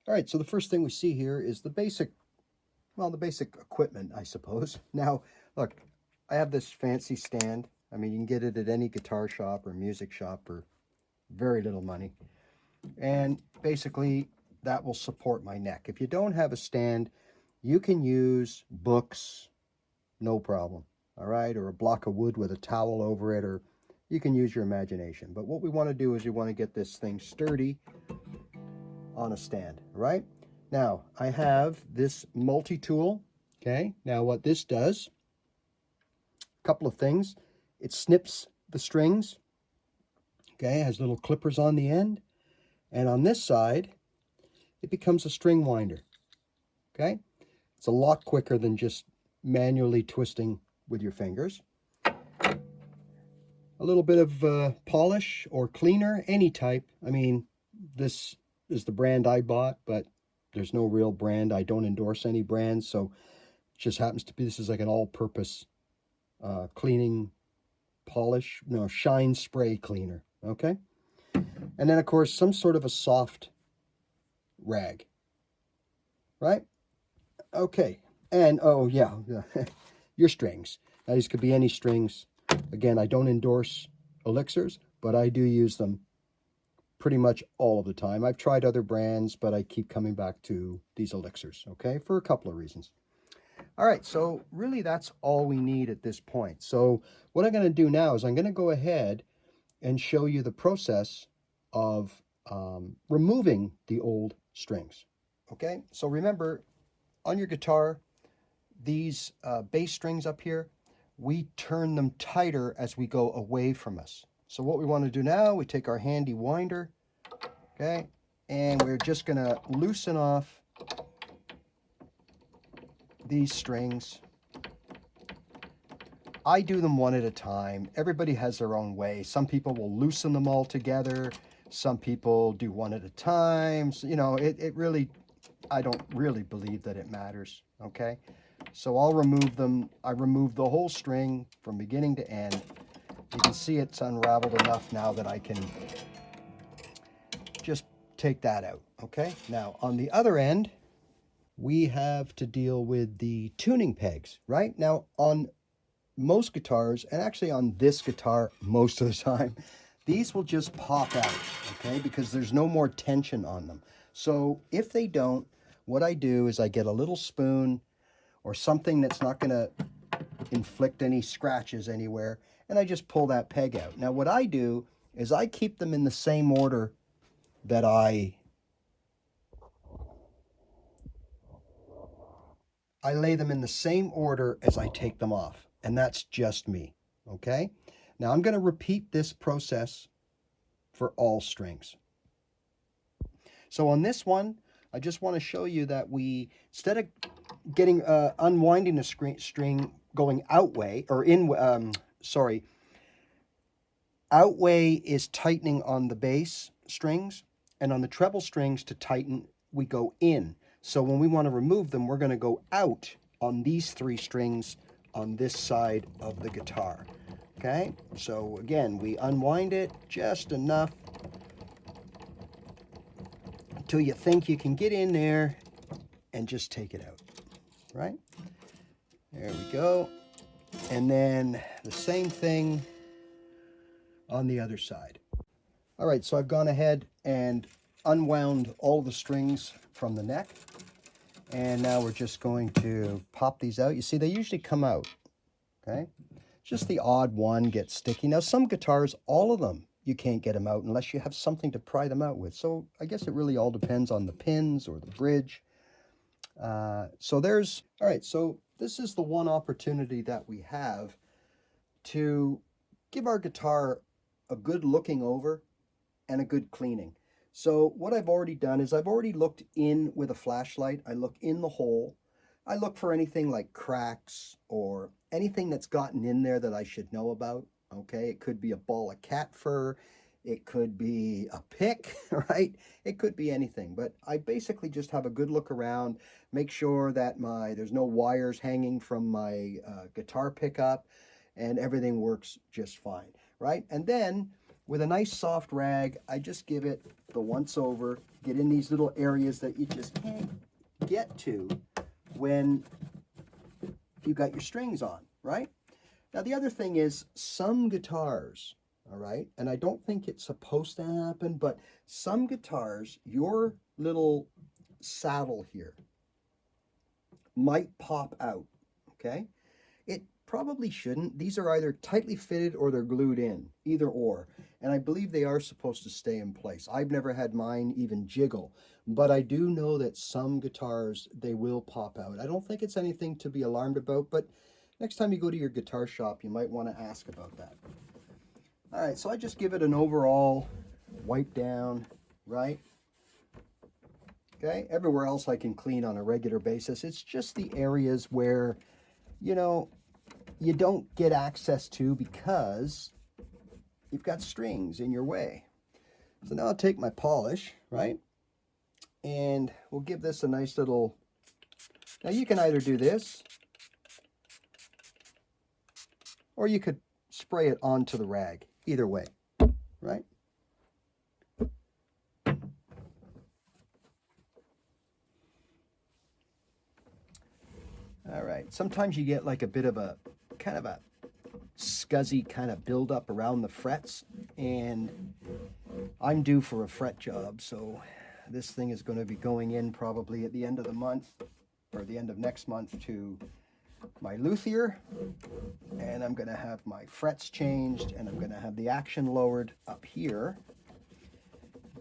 All right, so the first thing we see here is the basic, well, the basic equipment, I suppose. Now, look, I have this fancy stand. I mean, you can get it at any guitar shop or music shop for very little money. And basically, that will support my neck. If you don't have a stand, you can use books, no problem. All right, or a block of wood with a towel over it, or you can use your imagination. But what we want to do is we want to get this thing sturdy on a stand, right? Now, I have this multi-tool, okay? Now, what this does, a couple of things. It snips the strings, okay? It has little clippers on the end. And on this side, it becomes a string winder, okay? It's a lot quicker than just manually twisting with your fingers. A little bit of polish or cleaner, any type. I mean, this is the brand I bought, but there's no real brand. I don't endorse any brands, so it just happens to be this is like an all-purpose cleaning polish, no, shine spray cleaner, okay? And then, of course, some sort of a soft rag, right? Okay, and oh, yeah, your strings. Now, these could be any strings. Again, I don't endorse elixirs, but I do use them pretty much all of the time. I've tried other brands, but I keep coming back to these elixirs, okay, for a couple of reasons. All right, so really that's all we need at this point. So what I'm going to do now is I'm going to go ahead and show you the process of removing the old strings, okay? So remember, on your guitar, these bass strings up here, we turn them tighter as we go away from us. So what we want to do now, we take our handy winder, okay, and we're just going to loosen off these strings. I do them one at a time. Everybody has their own way. Some people will loosen them all together. Some people do one at a time. So, you know, it really, I don't really believe that it matters, okay? So I'll remove them. I remove the whole string from beginning to end. You can see it's unraveled enough now that I can just take that out, okay? Now, on the other end, we have to deal with the tuning pegs, right? Now, on most guitars, and actually on this guitar most of the time, these will just pop out, okay? Because there's no more tension on them. So if they don't, what I do is I get a little spoon or something that's not going to inflict any scratches anywhere, and I just pull that peg out. Now what I do is I keep them in the same order that I lay them in the same order as I take them off, and that's just me, okay? Now I'm going to repeat this process for all strings. So on this one, I just want to show you that we, instead of getting unwinding the string going outway or in, outway is tightening on the bass strings, and on the treble strings to tighten, we go in. So when we want to remove them, we're going to go out on these three strings on this side of the guitar. Okay, so again, we unwind it just enough until you think you can get in there and just take it out, right? There we go. And then the same thing on the other side. All right, so I've gone ahead and unwound all the strings from the neck. And now we're just going to pop these out. You see, they usually come out, okay? Just the odd one gets sticky. Now, some guitars, all of them, you can't get them out unless you have something to pry them out with. So I guess it really all depends on the pins or the bridge. All right, so this is the one opportunity that we have to give our guitar a good looking over and a good cleaning. So what I've already done is I've already looked in with a flashlight. I look in the hole. I look for anything like cracks or anything that's gotten in there that I should know about, okay? It could be a ball of cat fur. It could be a pick, right? It could be anything. But I basically just have a good look around, make sure that there's no wires hanging from my guitar pickup, and everything works just fine, right? And then with a nice soft rag, I just give it the once over, get in these little areas that you just can't get to when you got your strings on, right? Now, the other thing is some guitars, all right, and I don't think it's supposed to happen, but some guitars, your little saddle here might pop out, okay? It probably shouldn't. These are either tightly fitted or they're glued in, either or. And I believe they are supposed to stay in place. I've never had mine even jiggle, but I do know that some guitars, they will pop out. I don't think it's anything to be alarmed about, but next time you go to your guitar shop, you might want to ask about that. All right, so I just give it an overall wipe down, right? Okay, everywhere else I can clean on a regular basis. It's just the areas where, you know, you don't get access to because you've got strings in your way. So now I'll take my polish, right? And we'll give this a nice little, now you can either do this, or you could spray it onto the rag, either way, right? All right, sometimes you get like a bit of a, kind of a scuzzy kind of buildup around the frets, and I'm due for a fret job, so this thing is going to be going in probably at the end of the month, or the end of next month, to my luthier, and I'm going to have my frets changed, and I'm going to have the action lowered up here,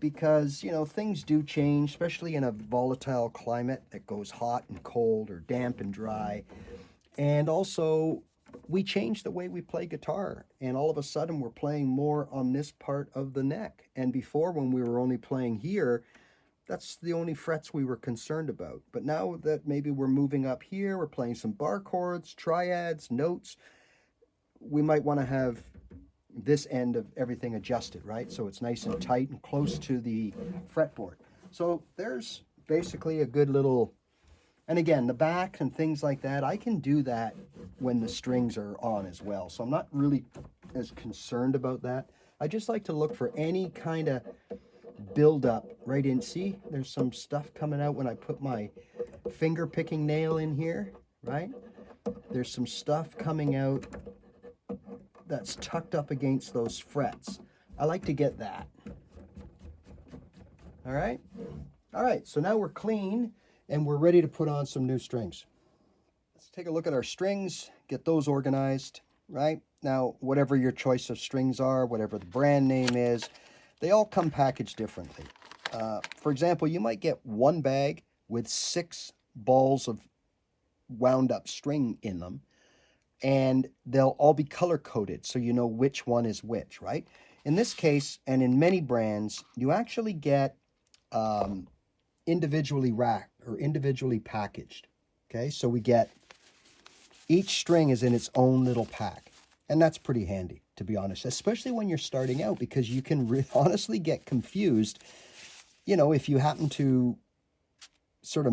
because, you know, things do change, especially in a volatile climate that goes hot and cold or damp and dry. And also, we change the way we play guitar, and all of a sudden we're playing more on this part of the neck. And before, when we were only playing here, that's the only frets we were concerned about. But now that maybe we're moving up here, we're playing some bar chords, triads, notes, we might want to have this end of everything adjusted, right? So it's nice and tight and close to the fretboard. So there's basically a good little, and again, the back and things like that, I can do that when the strings are on as well. So I'm not really as concerned about that. I just like to look for any kind of build up right in. See, there's some stuff coming out when I put my finger picking nail in here, right? There's some stuff coming out that's tucked up against those frets. I like to get that. All right? All right, so now we're clean and we're ready to put on some new strings. Let's take a look at our strings, get those organized, right? Now, whatever your choice of strings are, whatever the brand name is, they all come packaged differently. For example, you might get one bag with 6 balls of wound up string in them, and they'll all be color-coded so you know which one is which, right? In this case, and in many brands, you actually get individually wrapped or individually packaged, okay? So we get, each string is in its own little pack, and that's pretty handy, to be honest, especially when you're starting out, because you can honestly get confused, you know, if you happen to sort of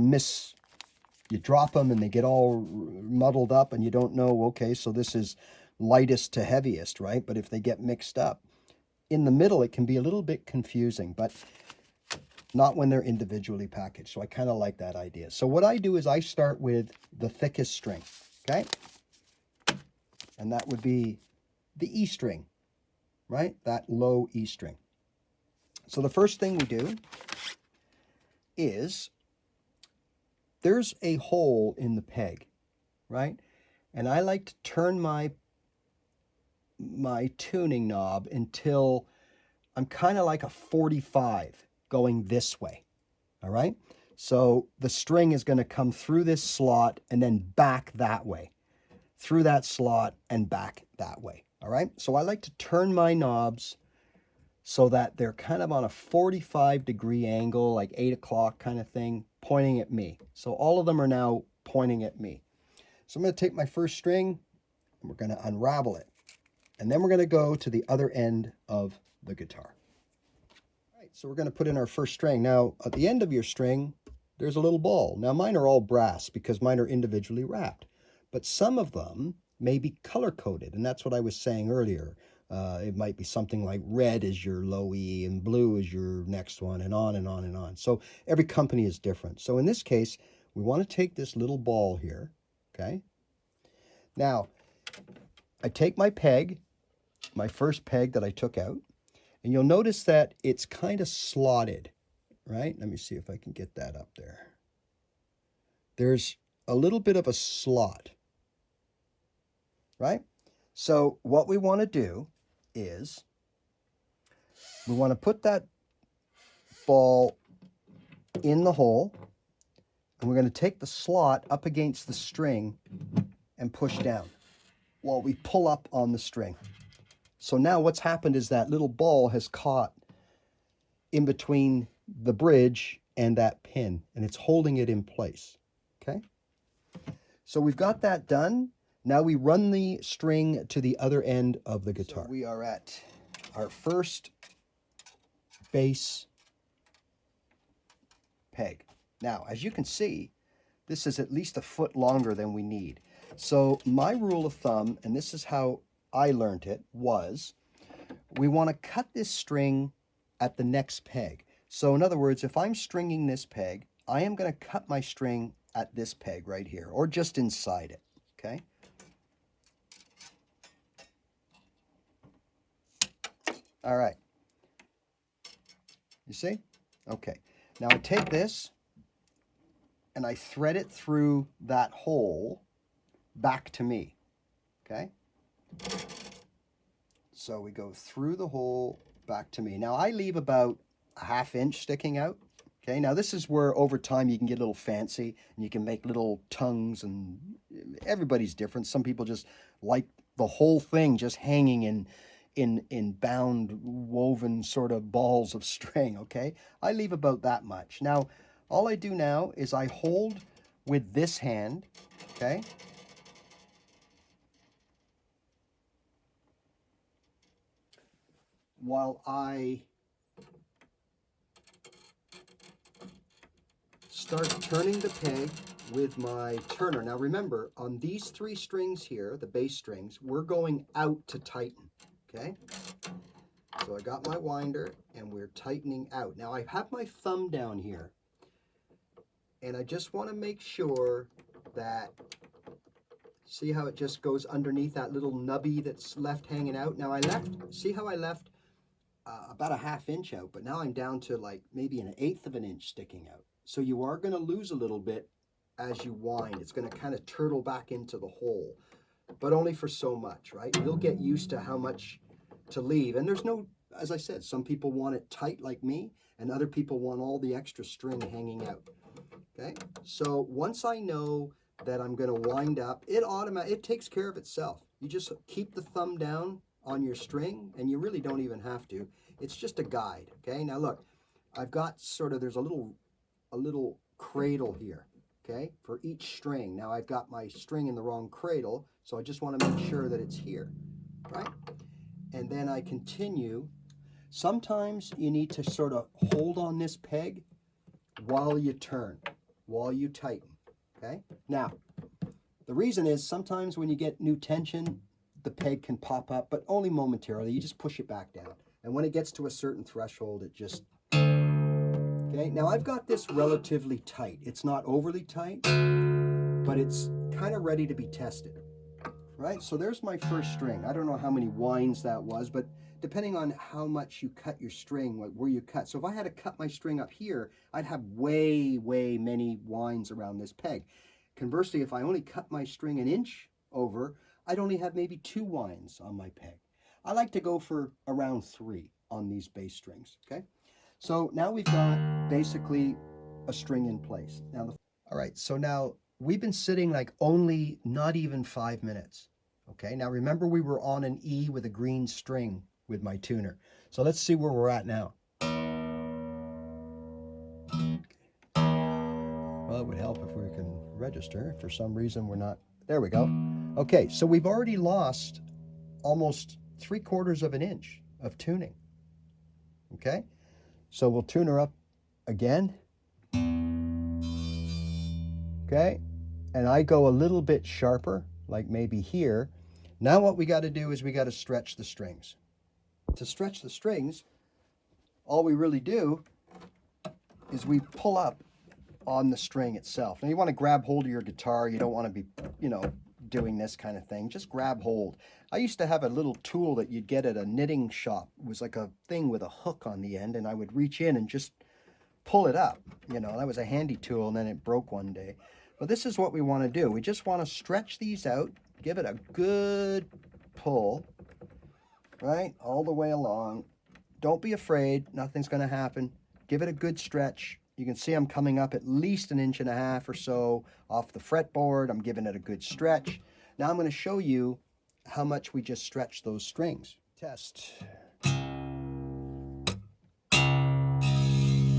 you drop them and they get all muddled up and you don't know, okay, so this is lightest to heaviest, right? But if they get mixed up, in the middle, it can be a little bit confusing, but not when they're individually packaged. So I kind of like that idea. So what I do is I start with the thickest string, okay? And that would be the E string, right? That low E string. So the first thing we do is, there's a hole in the peg, right? And I like to turn my tuning knob until I'm kind of like a 45 going this way, all right? So the string is going to come through this slot and then back that way, through that slot and back that way, all right? So I like to turn my knobs so that they're kind of on a 45-degree angle, like 8 o'clock kind of thing, pointing at me. So all of them are now pointing at me. So I'm going to take my first string, and we're going to unravel it. And then we're going to go to the other end of the guitar. All right, so we're going to put in our first string. Now, at the end of your string, there's a little ball. Now, mine are all brass because mine are individually wrapped. But some of them may be color-coded, and that's what I was saying earlier. It might be something like red is your low E and blue is your next one, and on and on and on. So every company is different. So in this case, we want to take this little ball here, okay? Now, I take my peg, my first peg that I took out, and you'll notice that it's kind of slotted, right? Let me see if I can get that up there. There's a little bit of a slot, right? So what we want to do is we want to put that ball in the hole, and we're going to take the slot up against the string and push down while we pull up on the string. So now what's happened is that little ball has caught in between the bridge and that pin, and it's holding it in place, okay? So we've got that done. Now we run the string to the other end of the guitar. So we are at our first bass peg. Now, as you can see, this is at least a foot longer than we need. So my rule of thumb, and this is how I learned it, was we want to cut this string at the next peg. So in other words, if I'm stringing this peg, I am going to cut my string at this peg right here, or just inside it, okay? All right. You see? Okay. Now I take this and I thread it through that hole back to me, okay? So we go through the hole back to me. Now I leave about a ½ inch sticking out, okay? Now this is where over time you can get a little fancy and you can make little tongues, and everybody's different. Some people just like the whole thing just hanging in bound, woven sort of balls of string, okay? I leave about that much. Now, all I do now is I hold with this hand, okay? While I start turning the peg with my turner. Now remember, on these 3 strings here, the bass strings, we're going out to tighten, okay? So I got my winder and we're tightening out. Now I have my thumb down here, and I just want to make sure that, see how it just goes underneath that little nubby that's left hanging out? Now I left, see how I left about a ½ inch out, but now I'm down to like maybe an 1/8 of an inch sticking out. So you are going to lose a little bit as you wind. It's going to kind of turtle back into the hole, but only for so much, right? You'll get used to how much to leave. And there's no, as I said, some people want it tight like me, and other people want all the extra string hanging out, okay? So once I know that I'm going to wind up, it takes care of itself. You just keep the thumb down on your string, and you really don't even have to. It's just a guide, okay? Now look, I've got sort of, there's a little cradle here, okay, for each string. Now I've got my string in the wrong cradle, so I just want to make sure that it's here, right? And then I continue. Sometimes you need to sort of hold on this peg while you turn, while you tighten, okay? Now, the reason is sometimes when you get new tension, the peg can pop up, but only momentarily. You just push it back down. And when it gets to a certain threshold, it just, okay? Now I've got this relatively tight. It's not overly tight, but it's kind of ready to be tested, right? So there's my first string. I don't know how many winds that was, but depending on how much you cut your string, where you cut. So if I had to cut my string up here, I'd have way many winds around this peg. Conversely, if I only cut my string an inch over, I'd only have maybe 2 winds on my peg. I like to go for around 3 on these bass strings, okay? So now we've got basically a string in place. Now, all right, so now we've been sitting like only not even 5 minutes, okay? Now remember, we were on an E with a green string with my tuner. So let's see where we're at now. Well, it would help if we can register. For some reason, we're not. There we go. Okay, so we've already lost almost 3/4 of an inch of tuning. Okay, so we'll tune her up again. Okay, and I go a little bit sharper, like maybe here. Now what we got to do is we got to stretch the strings. To stretch the strings, all we really do is we pull up on the string itself. Now you want to grab hold of your guitar. You don't want to be, doing this kind of thing. Just grab hold. I used to have a little tool that you'd get at a knitting shop. It was like a thing with a hook on the end, and I would reach in and just pull it up. That was a handy tool, and then it broke one day. But this is what we want to do. We just want to stretch these out, give it a good pull, right, all the way along. Don't be afraid. Nothing's going to happen. Give it a good stretch. You can see I'm coming up at least 1.5 inches or so off the fretboard. I'm giving it a good stretch. Now I'm going to show you how much we just stretched those strings. Test.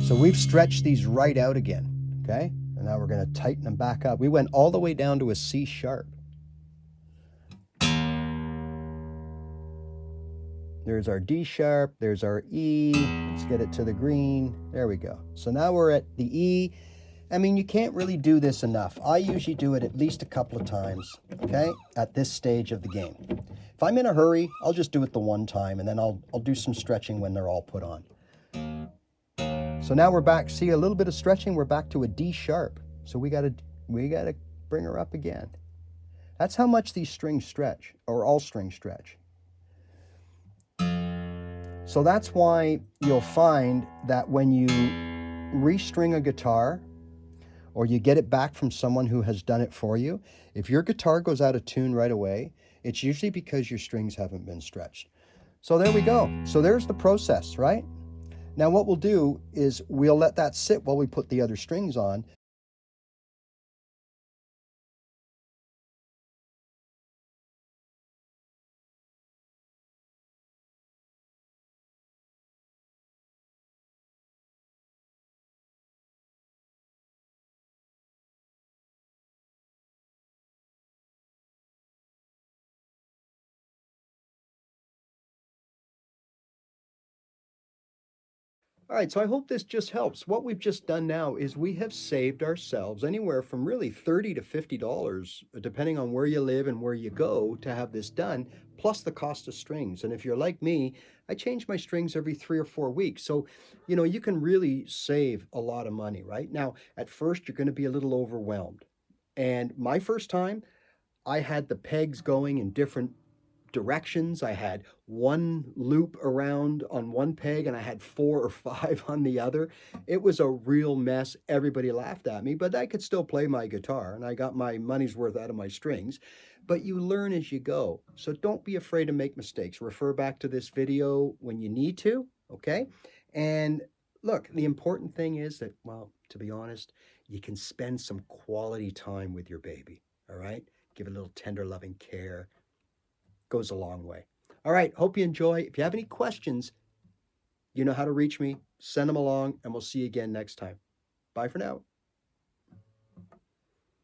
So we've stretched these right out again, okay? And now we're going to tighten them back up. We went all the way down to a C sharp. There's our D sharp, there's our E. Let's get it to the green. There we go. So now we're at the E. I mean, you can't really do this enough. I usually do it at least a couple of times, okay, at this stage of the game. If I'm in a hurry, I'll just do it the one time, and then I'll do some stretching when they're all put on. So now we're back. See, a little bit of stretching, we're back to a D sharp. So we gotta bring her up again. That's how much these strings stretch, or all strings stretch. So that's why you'll find that when you restring a guitar, or you get it back from someone who has done it for you, if your guitar goes out of tune right away, it's usually because your strings haven't been stretched. So there we go. So there's the process, right? Now what we'll do is we'll let that sit while we put the other strings on. All right, so I hope this just helps. What we've just done now is we have saved ourselves anywhere from really $30 to $50, depending on where you live and where you go to have this done, plus the cost of strings. And if you're like me, I change my strings every 3 or 4 weeks. So, you can really save a lot of money, right? Now, at first, you're going to be a little overwhelmed. And my first time, I had the pegs going in different directions. I had one loop around on one peg and I had 4 or 5 on the other. It was a real mess. Everybody laughed at me, but I could still play my guitar and I got my money's worth out of my strings. But you learn as you go. So don't be afraid to make mistakes. Refer back to this video when you need to, okay? And look, the important thing is that, well, to be honest, you can spend some quality time with your baby, all right? Give it a little tender, loving care. Goes a long way. All right, hope you enjoy. If you have any questions, you know how to reach me. Send them along, and we'll see you again next time. Bye for now.